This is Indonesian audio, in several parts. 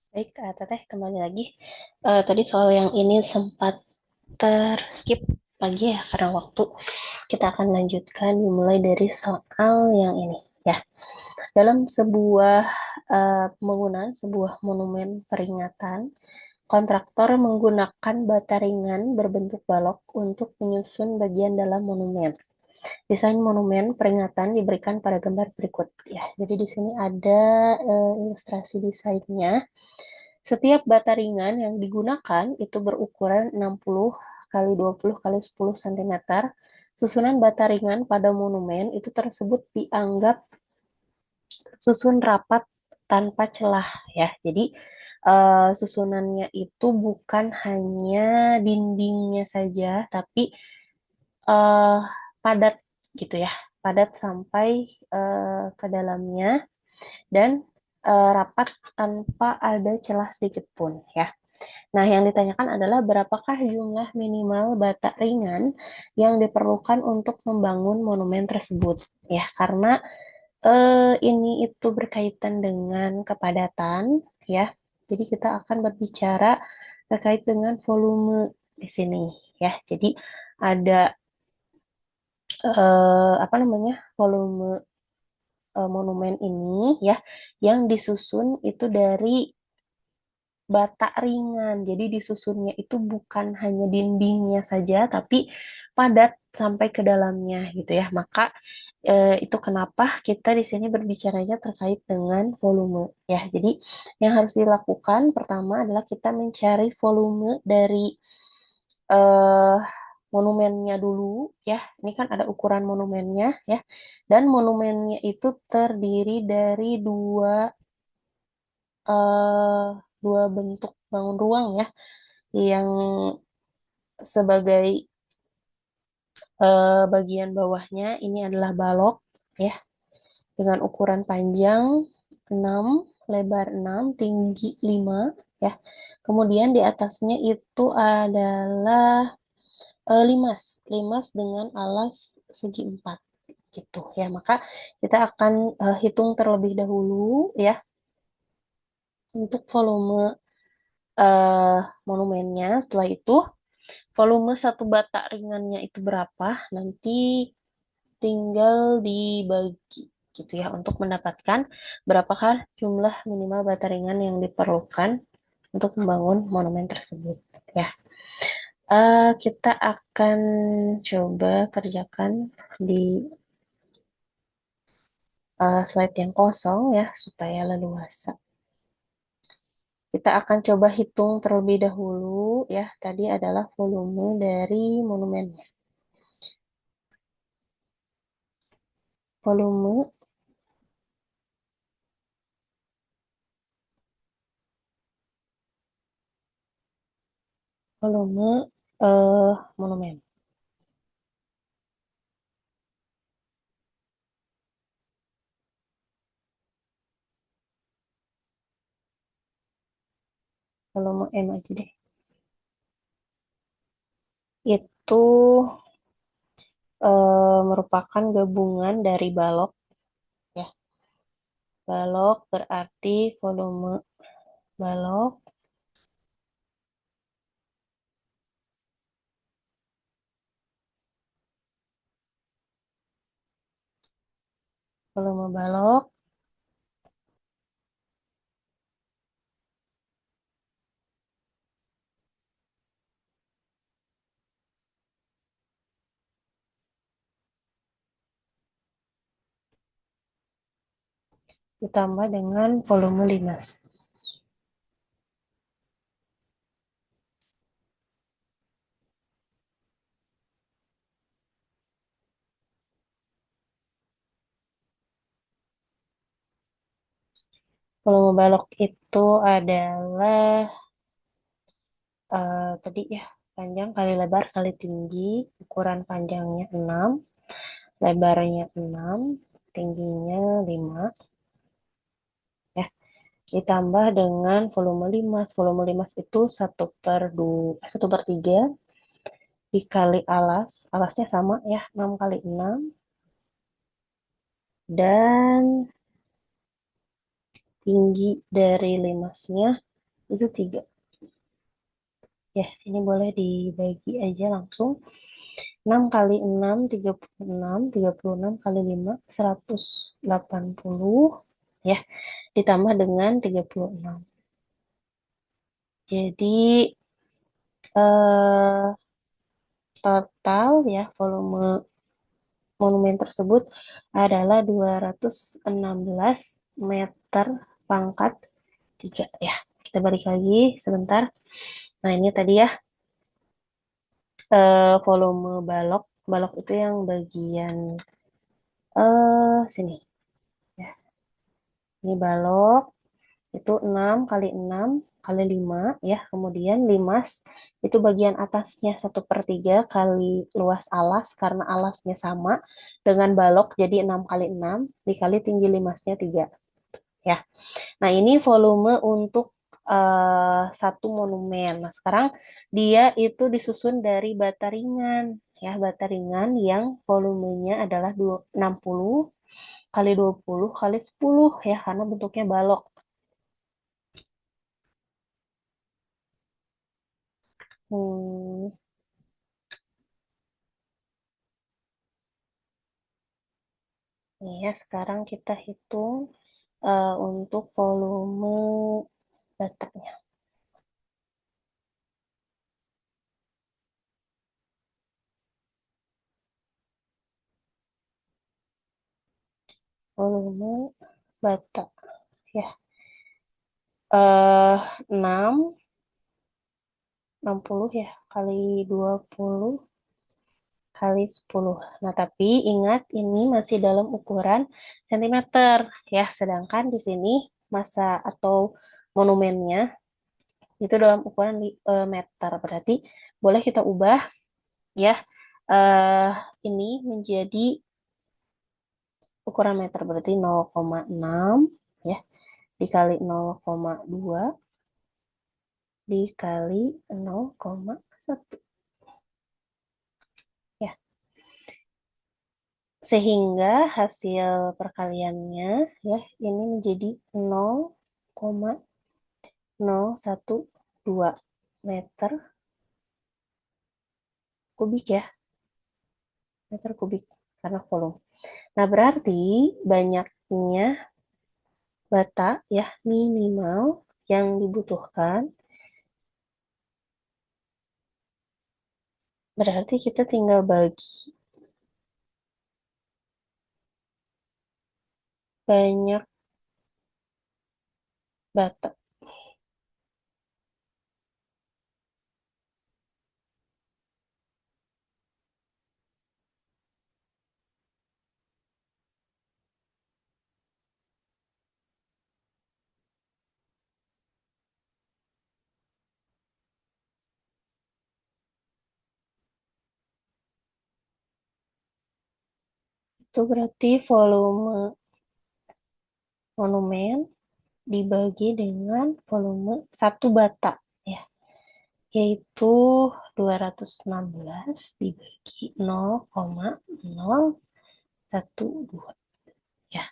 Baik, Teteh kembali lagi. Tadi soal yang ini sempat terskip lagi ya karena waktu. Kita akan lanjutkan dimulai dari soal yang ini ya. Dalam sebuah pembangunan sebuah monumen peringatan, kontraktor menggunakan bata ringan berbentuk balok untuk menyusun bagian dalam monumen. Desain monumen peringatan diberikan pada gambar berikut ya. Jadi di sini ada ilustrasi desainnya. Setiap bata ringan yang digunakan itu berukuran 60 kali 20 kali 10 cm. Susunan bata ringan pada monumen itu tersebut dianggap susun rapat tanpa celah ya. Jadi susunannya itu bukan hanya dindingnya saja, tapi eh, padat gitu ya, padat sampai ke dalamnya dan rapat tanpa ada celah sedikit pun ya. Nah, yang ditanyakan adalah berapakah jumlah minimal bata ringan yang diperlukan untuk membangun monumen tersebut ya, karena ini itu berkaitan dengan kepadatan ya. Jadi kita akan berbicara terkait dengan volume di sini ya. Jadi ada apa namanya? Volume monumen ini ya yang disusun itu dari bata ringan. Jadi disusunnya itu bukan hanya dindingnya saja, tapi padat sampai ke dalamnya gitu ya. Maka itu kenapa kita di sini berbicaranya terkait dengan volume ya. Jadi yang harus dilakukan pertama adalah kita mencari volume dari eh, monumennya dulu ya. Ini kan ada ukuran monumennya ya. Dan monumennya itu terdiri dari eh, dua bentuk bangun ruang ya, yang sebagai bagian bawahnya ini adalah balok ya dengan ukuran panjang 6, lebar 6, tinggi 5 ya. Kemudian di atasnya itu adalah limas, limas dengan alas segi 4 gitu ya. Maka kita akan hitung terlebih dahulu ya untuk volume eh, monumennya. Setelah itu volume satu bata ringannya itu berapa, nanti tinggal dibagi gitu ya untuk mendapatkan berapakah jumlah minimal bata ringan yang diperlukan untuk membangun monumen tersebut ya. Kita akan coba kerjakan di slide yang kosong ya supaya leluasa. Kita akan coba hitung terlebih dahulu ya. Tadi adalah volume dari monumennya. Volume volume monumen. Volume M aja deh. Itu merupakan gabungan dari balok ya. Balok berarti volume balok, volume balok ditambah dengan volume limas. Volume balok itu adalah tadi ya panjang kali lebar kali tinggi, ukuran panjangnya 6, lebarnya 6, tingginya 5 ya. Ditambah dengan volume limas. Volume limas itu 1/3 dikali alas. Alasnya sama ya, 6 kali 6. Dan tinggi dari limasnya itu 3. Ya, ini boleh dibagi aja langsung. 6 kali 6, 36. 36 kali 5, 180. Ya, ditambah dengan 36. Jadi, eh, total ya, volume monumen tersebut adalah 216 meter pangkat 3 ya. Kita balik lagi sebentar. Nah, ini tadi ya volume balok. Balok itu yang bagian sini ya. Ini balok itu 6 kali 6 kali 5 ya. Kemudian limas itu bagian atasnya 1/3 kali luas alas karena alasnya sama dengan balok jadi 6 kali 6 dikali tinggi limasnya 3 ya. Nah, ini volume untuk satu monumen. Nah, sekarang dia itu disusun dari bata ringan ya, bata ringan yang volumenya adalah 60 kali 20 kali 10 ya karena bentuknya balok. Hmm, nih ya, sekarang kita hitung untuk volume batanya. Volume bata ya. 6 60 ya kali 20 kali 10. Nah, tapi ingat ini masih dalam ukuran sentimeter ya. Sedangkan di sini masa atau monumennya itu dalam ukuran meter. Berarti boleh kita ubah ya eh ini menjadi ukuran meter. Berarti 0,6 ya dikali 0,2 dikali 0,1 ya. Sehingga hasil perkaliannya ya ini menjadi 0,012 meter kubik ya, meter kubik karena volume. Nah, berarti banyaknya bata ya minimal yang dibutuhkan berarti kita tinggal bagi banyak bata. Itu berarti volume monumen dibagi dengan volume satu bata ya, yaitu 216 dibagi 0,012 ya.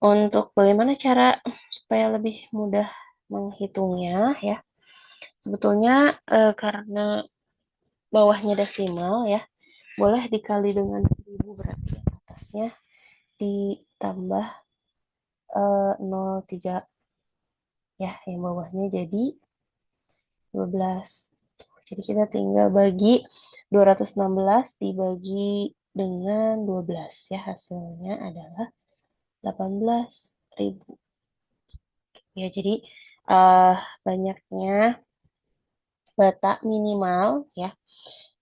Untuk bagaimana cara supaya lebih mudah menghitungnya ya. Sebetulnya karena bawahnya desimal ya, boleh dikali dengan 1000 berarti atasnya ditambah 0,3 ya, yang bawahnya jadi 12. Jadi kita tinggal bagi 216 dibagi dengan 12 ya, hasilnya adalah 18.000. Ya, jadi eh, banyaknya bata minimal ya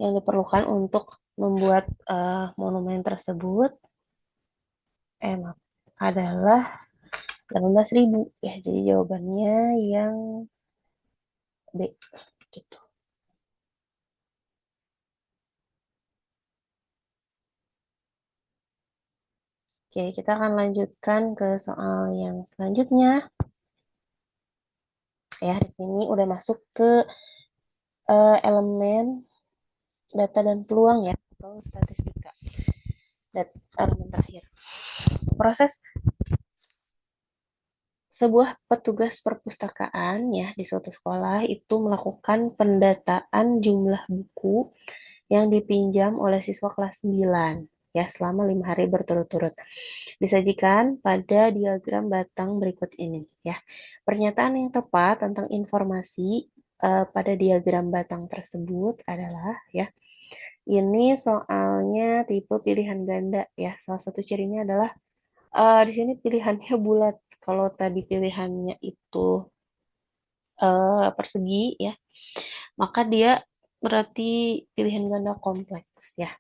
yang diperlukan untuk membuat monumen tersebut enak adalah 18.000 ya. Jadi jawabannya yang B gitu. Oke, kita akan lanjutkan ke soal yang selanjutnya. Ya, di sini udah masuk ke elemen data dan peluang ya, atau statistika. Dan elemen terakhir. Proses sebuah petugas perpustakaan ya di suatu sekolah itu melakukan pendataan jumlah buku yang dipinjam oleh siswa kelas 9 ya selama 5 hari berturut-turut. Disajikan pada diagram batang berikut ini ya. Pernyataan yang tepat tentang informasi pada diagram batang tersebut adalah ya. Ini soalnya tipe pilihan ganda ya. Salah satu cirinya adalah di sini pilihannya bulat. Kalau tadi pilihannya itu persegi ya, maka dia berarti pilihan ganda kompleks ya.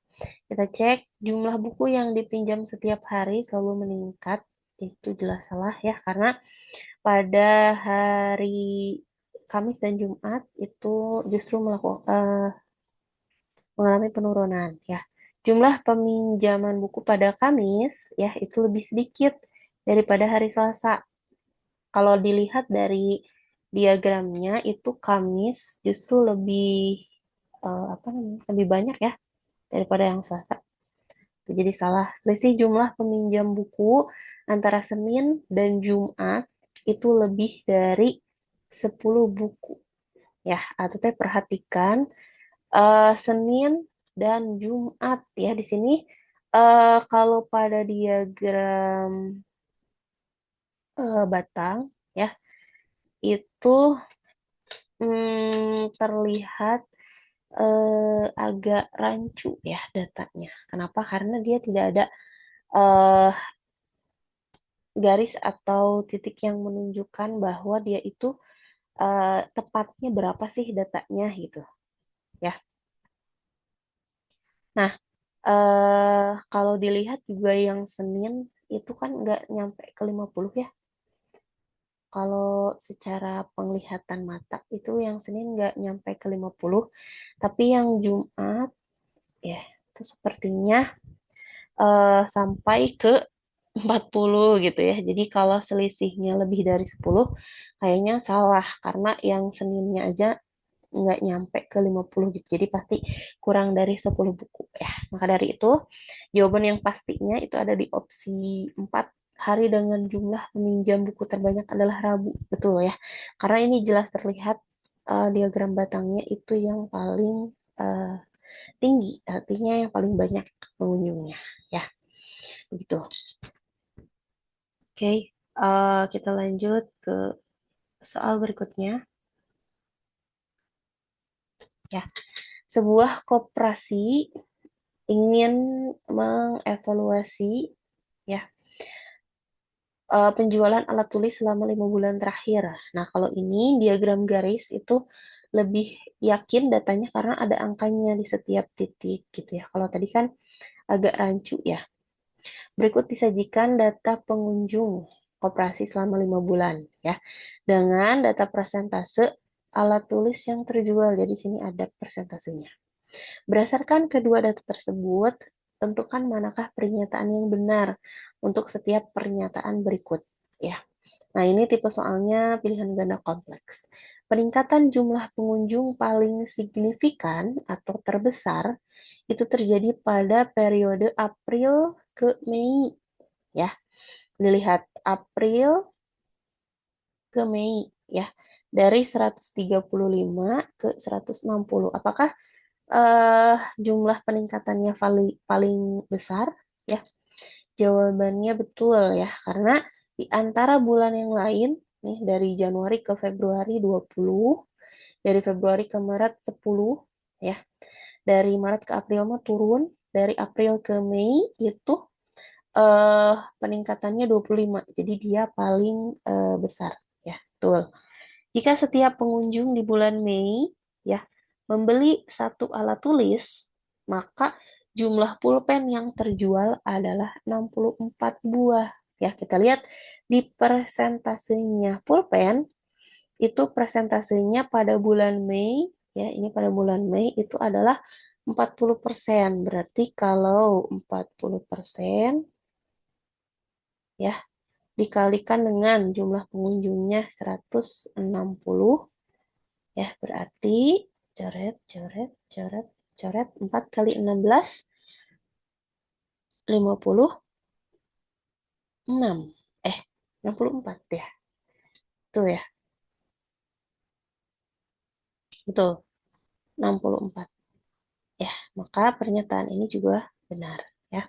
Kita cek jumlah buku yang dipinjam setiap hari selalu meningkat. Itu jelas salah ya, karena pada hari Kamis dan Jumat itu justru mengalami penurunan ya. Jumlah peminjaman buku pada Kamis ya itu lebih sedikit daripada hari Selasa. Kalau dilihat dari diagramnya itu Kamis justru lebih apa namanya? Lebih banyak ya daripada yang Selasa. Jadi salah. Selisih jumlah peminjam buku antara Senin dan Jumat itu lebih dari 10 buku. Ya, atau teh perhatikan Senin dan Jumat ya di sini kalau pada diagram batang ya itu terlihat agak rancu ya datanya. Kenapa? Karena dia tidak ada eh, garis atau titik yang menunjukkan bahwa dia itu tepatnya berapa sih datanya gitu ya. Nah, kalau dilihat juga yang Senin itu kan nggak nyampe ke 50 ya. Kalau secara penglihatan mata itu yang Senin nggak nyampe ke 50, tapi yang Jumat ya itu sepertinya sampai ke 40 gitu ya. Jadi kalau selisihnya lebih dari 10 kayaknya salah karena yang Seninnya aja nggak nyampe ke 50 gitu. Jadi pasti kurang dari 10 buku ya. Maka dari itu jawaban yang pastinya itu ada di opsi 4. Hari dengan jumlah peminjam buku terbanyak adalah Rabu. Betul ya. Karena ini jelas terlihat diagram batangnya itu yang paling uh, tinggi. Artinya yang paling banyak pengunjungnya. Ya, begitu. Oke, kita lanjut ke soal berikutnya. Ya, sebuah koperasi ingin mengevaluasi ya penjualan alat tulis selama 5 bulan terakhir. Nah, kalau ini diagram garis itu lebih yakin datanya karena ada angkanya di setiap titik gitu ya. Kalau tadi kan agak rancu ya. Berikut disajikan data pengunjung koperasi selama 5 bulan ya dengan data persentase alat tulis yang terjual. Jadi sini ada persentasenya. Berdasarkan kedua data tersebut, tentukan manakah pernyataan yang benar untuk setiap pernyataan berikut. Ya, nah ini tipe soalnya pilihan ganda kompleks. Peningkatan jumlah pengunjung paling signifikan atau terbesar itu terjadi pada periode April ke Mei. Ya, dilihat April ke Mei ya dari 135 ke 160. Apakah jumlah peningkatannya paling besar? Ya, jawabannya betul ya, karena di antara bulan yang lain, nih dari Januari ke Februari 20, dari Februari ke Maret 10, ya, dari Maret ke April mah turun, dari April ke Mei itu peningkatannya 25, jadi dia paling besar, ya, betul. Jika setiap pengunjung di bulan Mei ya membeli satu alat tulis, maka jumlah pulpen yang terjual adalah 64 buah. Ya, kita lihat di persentasenya pulpen itu persentasenya pada bulan Mei ya, ini pada bulan Mei itu adalah 40%. Berarti kalau 40% ya dikalikan dengan jumlah pengunjungnya 160 ya, berarti coret, coret, coret, coret 4 kali 16, 56. 64 ya. Tuh ya, betul, 64. Ya, maka pernyataan ini juga benar. Ya.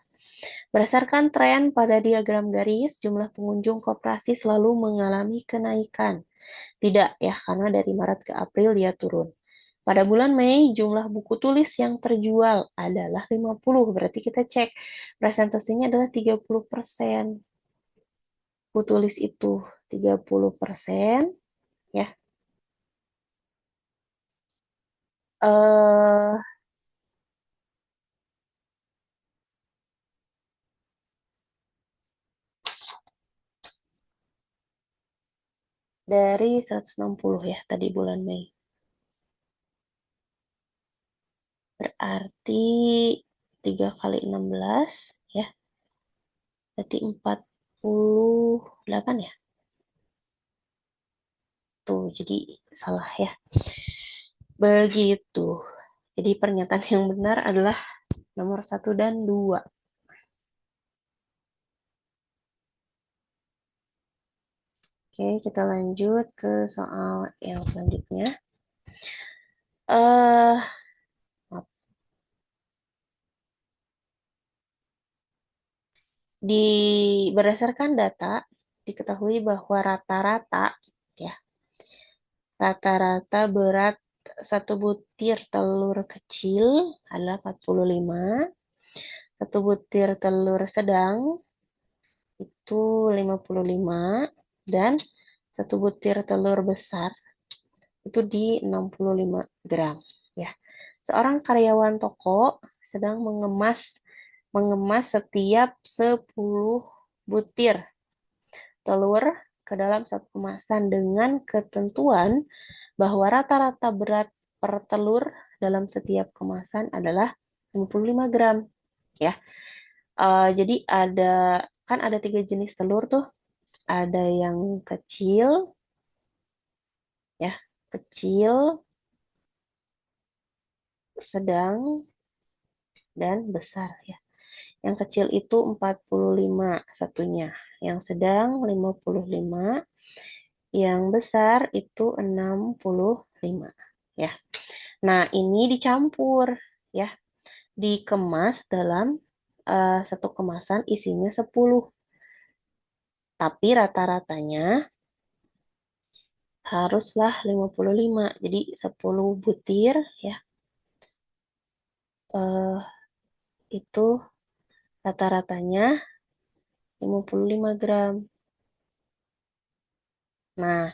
Berdasarkan tren pada diagram garis, jumlah pengunjung koperasi selalu mengalami kenaikan. Tidak ya, karena dari Maret ke April dia turun. Pada bulan Mei, jumlah buku tulis yang terjual adalah 50. Berarti kita cek presentasinya adalah 30%. Buku tulis itu 30%. Ya, eh dari 160 ya tadi bulan Mei. Berarti 3 kali 16 ya. Berarti 48 ya. Tuh, jadi salah ya. Begitu. Jadi pernyataan yang benar adalah nomor satu dan 2. Oke, kita lanjut ke soal yang selanjutnya. Eh, maaf. Di berdasarkan data diketahui bahwa rata-rata ya, rata-rata berat satu butir telur kecil adalah 45, satu butir telur sedang itu 55, dan satu butir telur besar itu di 65 gram ya. Seorang karyawan toko sedang mengemas setiap 10 butir telur ke dalam satu kemasan dengan ketentuan bahwa rata-rata berat per telur dalam setiap kemasan adalah 55 gram ya. Jadi kan ada 3 jenis telur tuh. Ada yang kecil ya, kecil, sedang, dan besar ya. Yang kecil itu 45 satunya, yang sedang 55, yang besar itu 65 ya. Nah, ini dicampur ya, dikemas dalam satu kemasan isinya 10. Tapi rata-ratanya haruslah 55. Jadi 10 butir ya. eh, itu rata-ratanya 55 gram. Nah,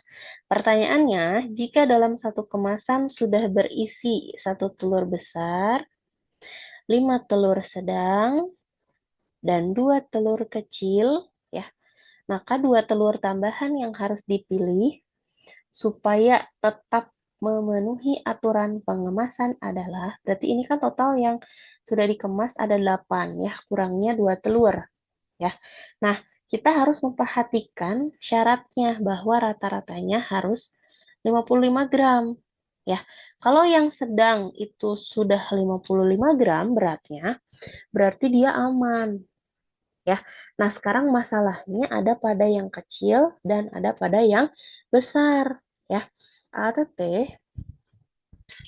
pertanyaannya, jika dalam satu kemasan sudah berisi satu telur besar, 5 telur sedang, dan 2 telur kecil, ya, maka 2 telur tambahan yang harus dipilih supaya tetap memenuhi aturan pengemasan adalah, berarti ini kan total yang sudah dikemas ada 8, ya, kurangnya 2 telur. Ya. Nah, kita harus memperhatikan syaratnya bahwa rata-ratanya harus 55 gram. Ya. Kalau yang sedang itu sudah 55 gram beratnya, berarti dia aman. Ya. Nah, sekarang masalahnya ada pada yang kecil dan ada pada yang besar. Ya. ATT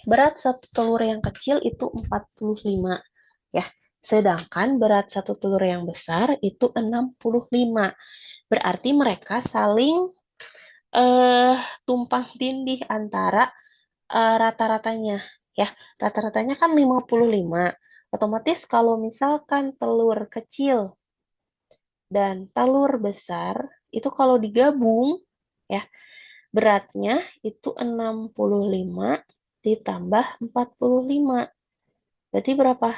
berat satu telur yang kecil itu 45. Ya. Sedangkan berat satu telur yang besar itu 65. Berarti mereka saling eh, tumpang tindih antara rata-ratanya. Ya, rata-ratanya kan 55. Otomatis kalau misalkan telur kecil dan telur besar itu kalau digabung ya, beratnya itu 65 ditambah 45. Berarti berapa?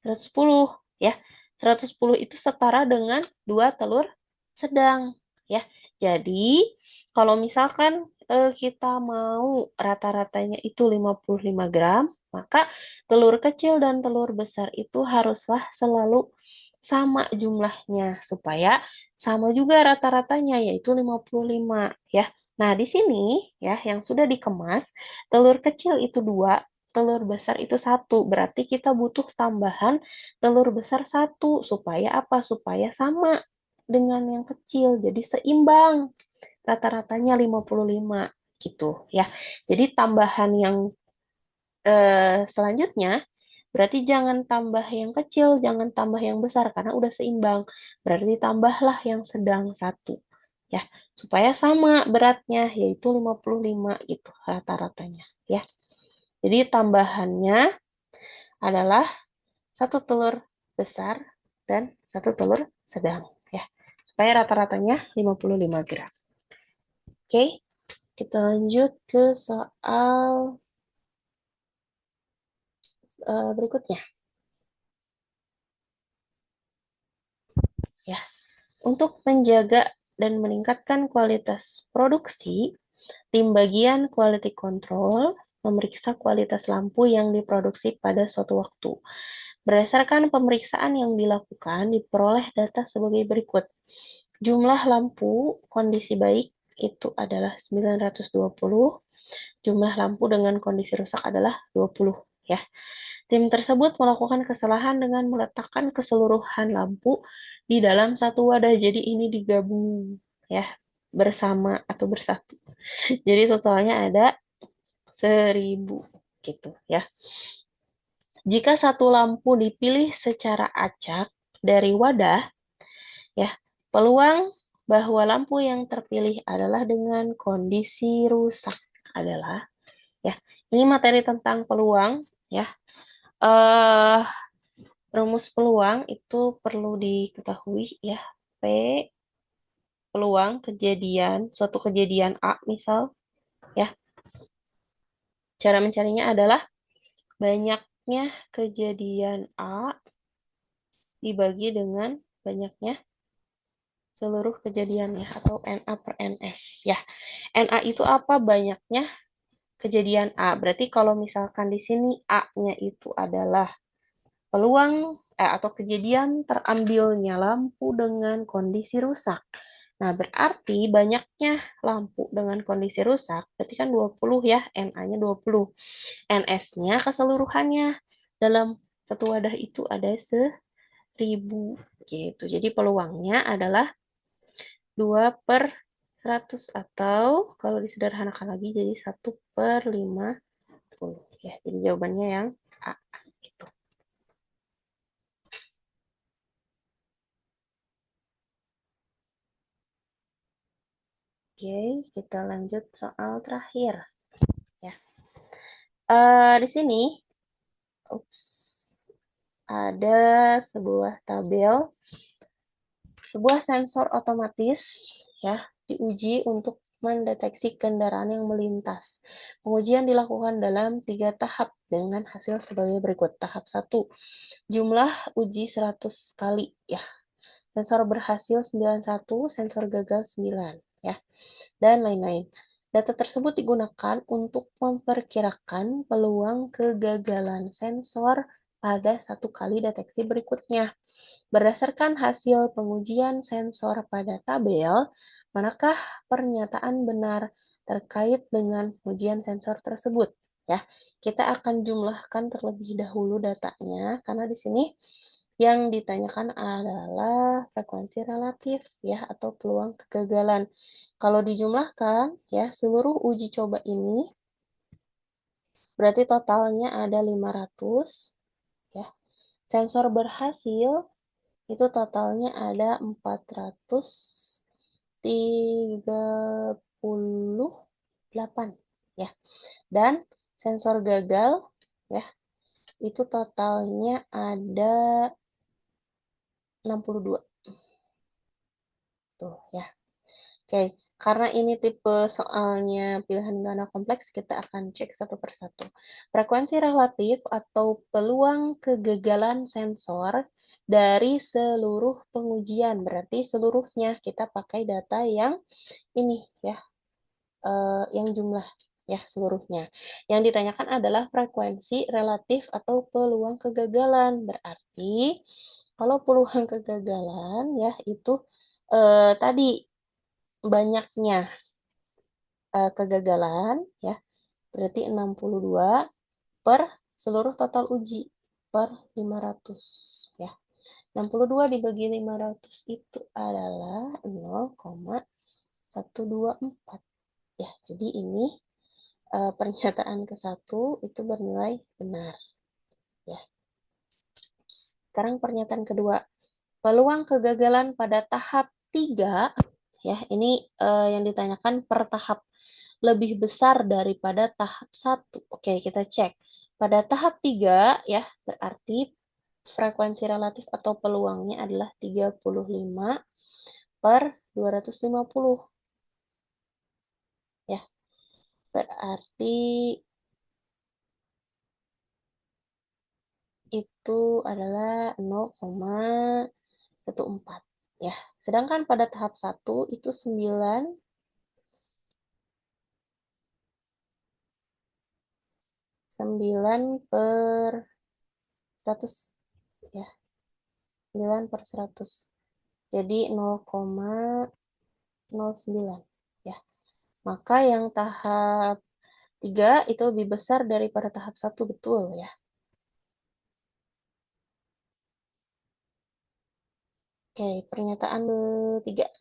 110 ya. 110 itu setara dengan 2 telur sedang ya. Jadi kalau misalkan kita mau rata-ratanya itu 55 gram, maka telur kecil dan telur besar itu haruslah selalu sama jumlahnya supaya sama juga rata-ratanya yaitu 55 ya. Nah, di sini ya yang sudah dikemas, telur kecil itu 2, telur besar itu 1. Berarti kita butuh tambahan telur besar 1. Supaya apa? Supaya sama dengan yang kecil. Jadi seimbang. rata-ratanya 55 gitu ya. Jadi tambahan yang selanjutnya berarti jangan tambah yang kecil, jangan tambah yang besar karena udah seimbang. Berarti tambahlah yang sedang satu ya, supaya sama beratnya yaitu 55 gitu rata-ratanya ya. Jadi tambahannya adalah satu telur besar dan satu telur sedang ya. Supaya rata-ratanya 55 gram. Oke, kita lanjut ke soal berikutnya ya. Untuk menjaga dan meningkatkan kualitas produksi, tim bagian quality control memeriksa kualitas lampu yang diproduksi pada suatu waktu. Berdasarkan pemeriksaan yang dilakukan, diperoleh data sebagai berikut. Jumlah lampu kondisi baik itu adalah 920, jumlah lampu dengan kondisi rusak adalah 20 ya. Tim tersebut melakukan kesalahan dengan meletakkan keseluruhan lampu di dalam satu wadah. Jadi ini digabung ya, bersama atau bersatu. Jadi totalnya ada 1000 gitu ya. Jika satu lampu dipilih secara acak dari wadah ya, peluang bahwa lampu yang terpilih adalah dengan kondisi rusak adalah ya. Ini materi tentang peluang ya. Eh Rumus peluang itu perlu diketahui ya. P peluang kejadian, suatu kejadian A misal ya. Cara mencarinya adalah banyaknya kejadian A dibagi dengan banyaknya seluruh kejadiannya atau NA per NS ya. NA itu apa? Banyaknya kejadian A. Berarti kalau misalkan di sini A-nya itu adalah peluang atau kejadian terambilnya lampu dengan kondisi rusak. Nah, berarti banyaknya lampu dengan kondisi rusak, berarti kan 20 ya, NA-nya 20. NS-nya keseluruhannya dalam satu wadah itu ada 1000 gitu. Jadi peluangnya adalah 2/100 atau kalau disederhanakan lagi jadi 1/50 ya. Jadi jawabannya yang A gitu. Oke, kita lanjut soal terakhir ya. Di sini, ups, ada sebuah tabel, sebuah sensor otomatis ya diuji untuk mendeteksi kendaraan yang melintas. Pengujian dilakukan dalam 3 tahap dengan hasil sebagai berikut. Tahap 1, jumlah uji 100 kali ya. Sensor berhasil 91, sensor gagal 9 ya. Dan lain-lain. Data tersebut digunakan untuk memperkirakan peluang kegagalan sensor pada satu kali deteksi berikutnya. Berdasarkan hasil pengujian sensor pada tabel, manakah pernyataan benar terkait dengan pengujian sensor tersebut? Ya, kita akan jumlahkan terlebih dahulu datanya karena di sini yang ditanyakan adalah frekuensi relatif ya atau peluang kegagalan. Kalau dijumlahkan ya seluruh uji coba ini berarti totalnya ada 500 ya. Sensor berhasil itu totalnya ada 438 ya. Dan sensor gagal ya itu totalnya ada 62 tuh ya. Oke, karena ini tipe soalnya pilihan ganda kompleks, kita akan cek satu persatu. Frekuensi relatif atau peluang kegagalan sensor dari seluruh pengujian, berarti seluruhnya kita pakai data yang ini ya, yang jumlah ya seluruhnya. Yang ditanyakan adalah frekuensi relatif atau peluang kegagalan, berarti kalau peluang kegagalan ya itu tadi banyaknya kegagalan ya berarti 62 per seluruh total uji per 500 ya. 62 dibagi 500 itu adalah 0,1 124. Ya, jadi ini pernyataan ke-1 itu bernilai benar. Ya. Sekarang pernyataan kedua. Peluang kegagalan pada tahap 3, ya, ini yang ditanyakan per tahap lebih besar daripada tahap 1. Oke, kita cek. Pada tahap 3, ya, berarti frekuensi relatif atau peluangnya adalah 35 per 250. Ya, berarti itu adalah 0,14. Ya, sedangkan pada tahap 1 itu 9 per 100. Ya, 9 per 100. Jadi 0,09. Ya, maka yang tahap 3 itu lebih besar daripada tahap 1, betul ya. Oke, pernyataan ketiga.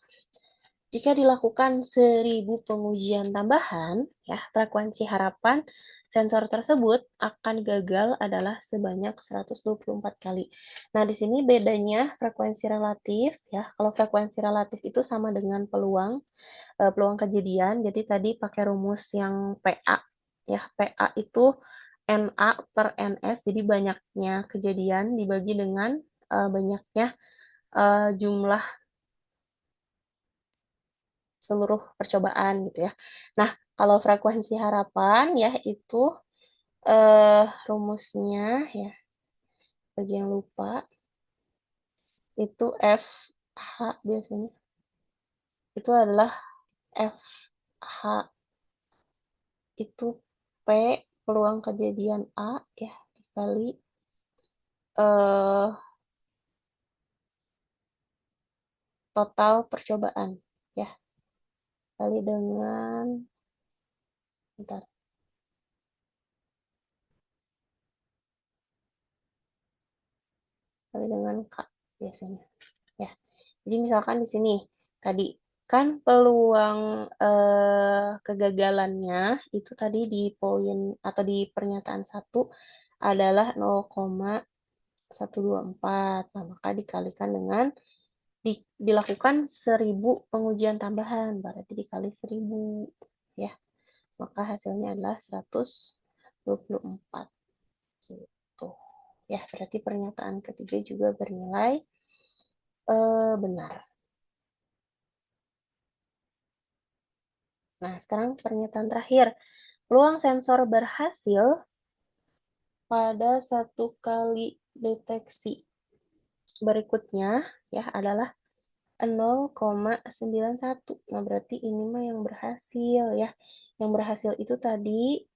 Jika dilakukan 1.000 pengujian tambahan, ya, frekuensi harapan sensor tersebut akan gagal adalah sebanyak 124 kali. Nah, di sini bedanya frekuensi relatif, ya. Kalau frekuensi relatif itu sama dengan peluang kejadian. Jadi tadi pakai rumus yang PA, ya. PA itu NA per NS, jadi banyaknya kejadian dibagi dengan banyaknya jumlah seluruh percobaan gitu ya. Nah, kalau frekuensi harapan ya itu rumusnya ya bagi yang lupa itu FH biasanya. Itu adalah FH itu P peluang kejadian A ya dikali eh, total percobaan ya kali dengan bentar, kali dengan K biasanya. Ya. Jadi misalkan di sini tadi kan peluang kegagalannya itu tadi di poin atau di pernyataan 1 adalah 0,124. Nah, maka dikalikan dengan dilakukan 1.000 pengujian tambahan, berarti dikali 1.000 ya. Maka hasilnya adalah 124 gitu. Ya, berarti pernyataan ketiga juga bernilai benar. Nah, sekarang pernyataan terakhir. Peluang sensor berhasil pada 1 kali deteksi berikutnya ya adalah 0,91. Nah, berarti ini mah yang berhasil ya. Yang berhasil itu tadi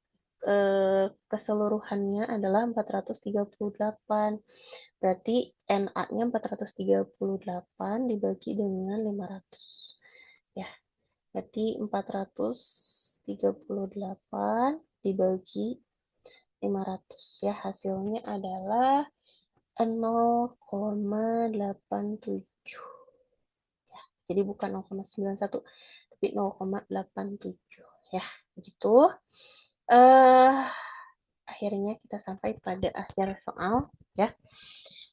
keseluruhannya adalah 438. Berarti NA-nya 438 dibagi dengan 500. Ya, berarti 438 dibagi 500 ya, hasilnya adalah 0,87 ya. Jadi bukan 0,91 tapi 0,87 ya. Begitu. Eh akhirnya kita sampai pada akhir soal ya.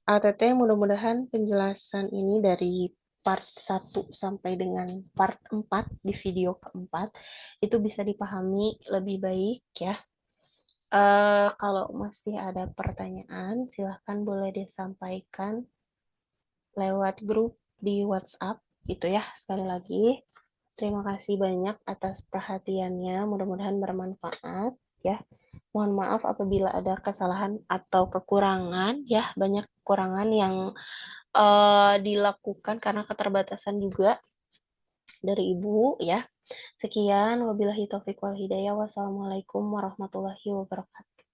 ATT mudah-mudahan penjelasan ini dari part 1 sampai dengan part 4 di video keempat itu bisa dipahami lebih baik ya. Kalau masih ada pertanyaan, silahkan boleh disampaikan lewat grup di WhatsApp gitu ya. Sekali lagi, terima kasih banyak atas perhatiannya. Mudah-mudahan bermanfaat ya. Mohon maaf apabila ada kesalahan atau kekurangan ya. Banyak kekurangan yang dilakukan karena keterbatasan juga dari Ibu ya. Sekian, wabillahi taufiq wal hidayah. Wassalamualaikum warahmatullahi wabarakatuh.